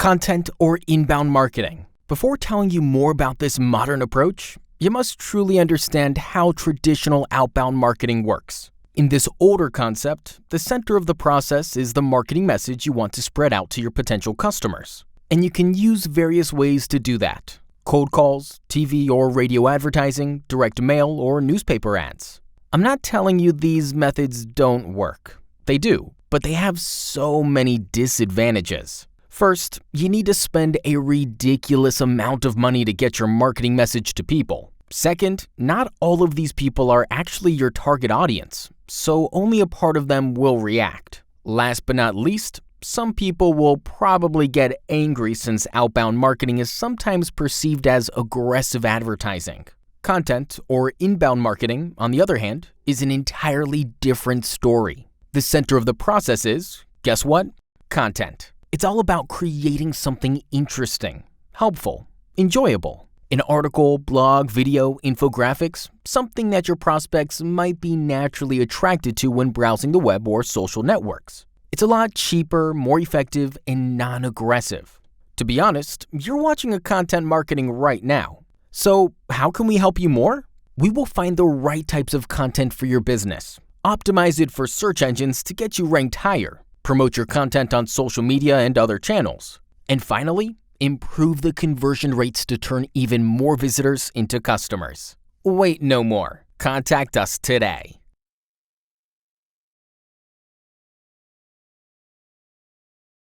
Content or inbound marketing. Before telling you more about this modern approach, you must truly understand how traditional outbound marketing works. In this older concept, the center of the process is the marketing message you want to spread out to your potential customers. And you can use various ways to do that: cold calls, TV or radio advertising, direct mail, or newspaper ads. I'm not telling you these methods don't work. They do, but they have so many disadvantages. First, you need to spend a ridiculous amount of money to get your marketing message to people. Second, not all of these people are actually your target audience, so only a part of them will react. Last but not least, some people will probably get angry since outbound marketing is sometimes perceived as aggressive advertising. Content or inbound marketing, on the other hand, is an entirely different story. The center of the process is, guess what? Content. It's all about creating something interesting, helpful, enjoyable. An article, blog, video, infographics, something that your prospects might be naturally attracted to when browsing the web or social networks. It's a lot cheaper, more effective, and non-aggressive. To be honest, you're watching a content marketing right now. So how can we help you more? We will find the right types of content for your business, optimize it for search engines to get you ranked higher, promote your content on social media and other channels, and finally, improve the conversion rates to turn even more visitors into customers. Wait no more. Contact us today.